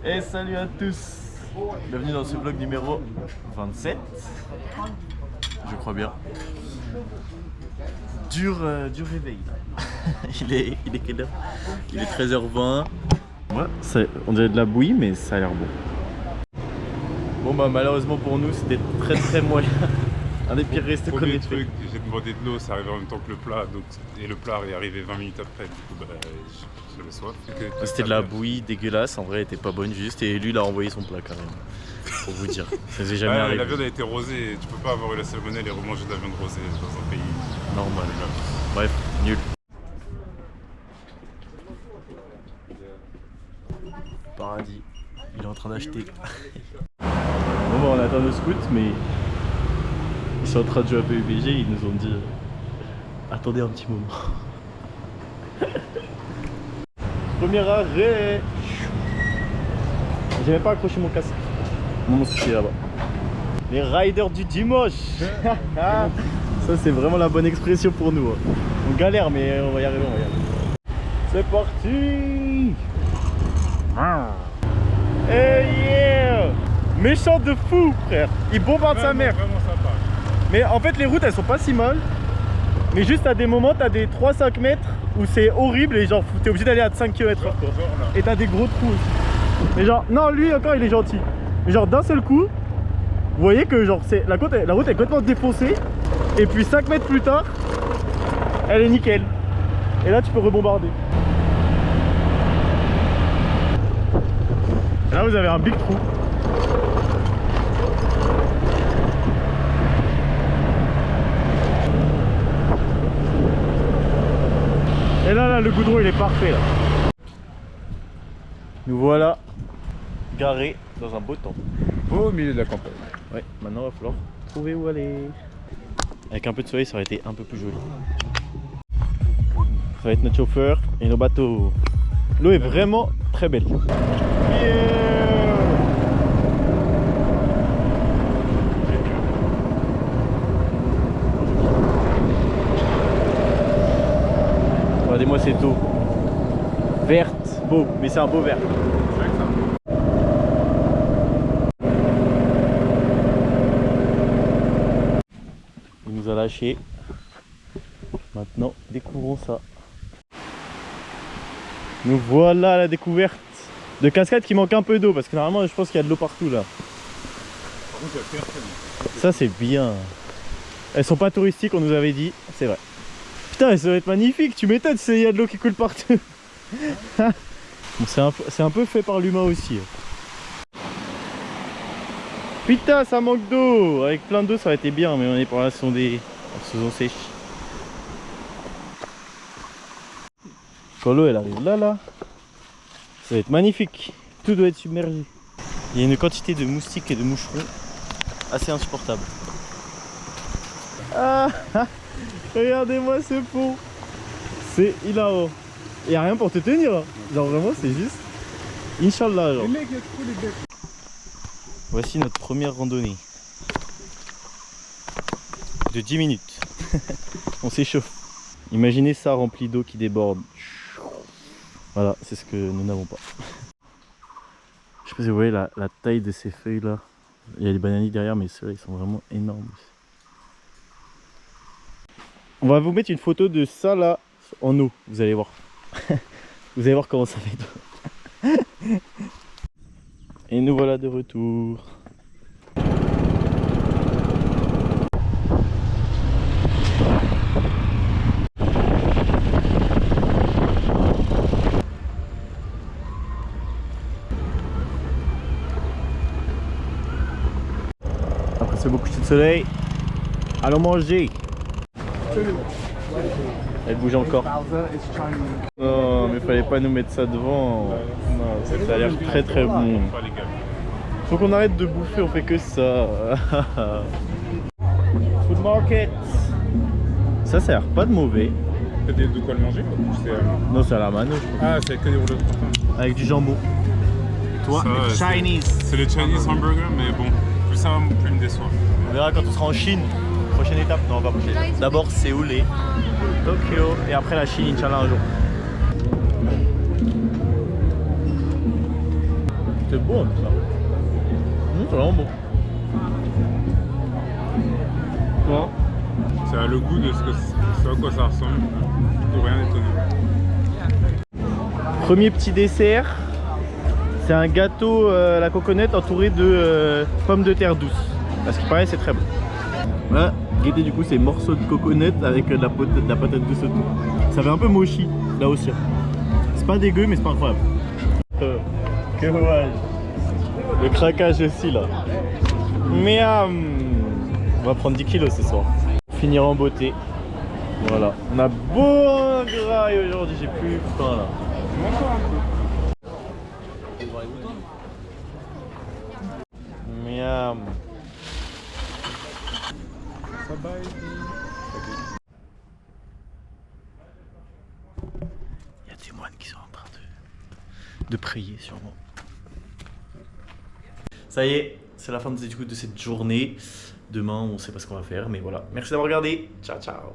Et salut à tous. Bienvenue dans ce vlog numéro 27. Je crois bien. Dur réveil. il est quelle heure? Il est 13h20. Ouais, on dirait de la bouillie, mais ça a l'air bon. Bon bah malheureusement pour nous c'était très moyen. Un des pires restos qu'on ait fait. J'ai demandé de l'eau, ça arrivait en même temps que le plat, donc, et le plat est arrivé 20 minutes après, du coup bah, j'avais soif. C'était de la bouillie dégueulasse, en vrai elle était pas bonne juste, et lui il a envoyé son plat carrément. Pour vous dire, ça s'est jamais arrivé. La viande a été rosée, tu peux pas avoir eu la salmonelle et remanger de la viande rosée dans un pays normal. Bref, nul. Paradis, il est en train d'acheter. Bon bah on attend nos scouts, mais ils sont en train de jouer à PUBG, ils nous ont dit attendez un petit moment. Premier arrêt. J'ai même pas accroché mon casque. Mon souci est là-bas. Les riders du dimanche. Ça c'est vraiment la bonne expression pour nous. On galère mais on va y arriver, C'est parti. Hey yeah. Méchant de fou frère. Il bombarde sa mère. Vraiment sympa. Mais en fait les routes elles sont pas si mal. Mais juste à des moments t'as des 3-5 mètres où c'est horrible et genre t'es obligé d'aller à 5 km/h. Et t'as des gros trous aussi. Mais genre non lui encore il est gentil. Mais genre d'un seul coup, vous voyez que genre c'est la route est complètement défoncée. Et puis 5 mètres plus tard, elle est nickel. Et là tu peux rebombarder. Et là vous avez un big trou. Et là, le goudron il est parfait là. Nous voilà garés dans un beau temps. Au milieu de la campagne. Ouais, maintenant il va falloir trouver où aller. Avec un peu de soleil ça aurait été un peu plus joli. Ça va être notre chauffeur et nos bateaux. L'eau est vraiment très belle. Regardez-moi cette eau verte, beau, mais c'est un beau vert. Il nous a lâché. Maintenant, découvrons ça. Nous voilà à la découverte de cascades qui manquent un peu d'eau parce que normalement je pense qu'il y a de l'eau partout là. Par contre, il y a personne. Ça c'est bien. Elles sont pas touristiques, on nous avait dit, c'est vrai. Putain, ça va être magnifique, tu m'étonnes, il y a de l'eau qui coule partout. Bon, c'est un peu fait par l'humain aussi. Putain, ça manque d'eau. Avec plein d'eau, ça aurait été bien, mais on est pour la saison sèche. Quand l'eau elle arrive là, ça va être magnifique. Tout doit être submergé. Il y a une quantité de moustiques et de moucherons assez insupportable. Ah, regardez-moi ce pont. C'est hilarant. Il n'y a rien pour te tenir. Genre vraiment c'est juste Inch'Allah genre. Voici notre première randonnée. De 10 minutes. On s'échauffe. Imaginez ça rempli d'eau qui déborde. Voilà, c'est ce que nous n'avons pas. Je sais pas si vous voyez la taille de ces feuilles là. Il y a les bananiers derrière, mais ceux-là ils sont vraiment énormes. On va vous mettre une photo de ça là en eau, vous allez voir. Vous allez voir comment ça fait. Et nous voilà de retour. Après ce beau coucher de soleil, allons manger. Elle bouge encore. Non mais fallait pas nous mettre ça devant. Non, ça a l'air très bon. Faut qu'on arrête de bouffer, on fait que ça. Food market. Ça a l'air pas de mauvais. T'as de quoi le manger? Non, c'est à la mano. Ah, c'est que des rouleaux de pain. Avec du jambon. Toi, Chinese. C'est le Chinese hamburger, mais bon, plus ça plus me déçoit. On verra quand on sera en Chine. Prochaine étape, non, pas prochaine. D'abord Séoul et Tokyo et après la Chine, Inch'Allah un jour. C'est bon ça. C'est vraiment bon. Bon. Ça a le goût de ce à quoi ça ressemble. Pour rien d'étonnant. Premier petit dessert. C'est un gâteau à la coconut entouré de pommes de terre douces. Parce qu'il paraît c'est très bon. Voilà, guettez du coup ces morceaux de coconut avec de la patate douce autour. Ça fait un peu mochi là aussi. C'est pas dégueu mais c'est pas incroyable. Que dommage. Le craquage aussi là. Miam. On va prendre 10 kilos ce soir. Finir en beauté. Voilà. On a bon gras et aujourd'hui j'ai plus faim là. Encore un peu. Miam. Ça baille. Il y a des moines qui sont en train de prier sûrement. Ça y est, c'est la fin de cette journée. Demain, on sait pas ce qu'on va faire, mais voilà. Merci d'avoir regardé. Ciao, ciao.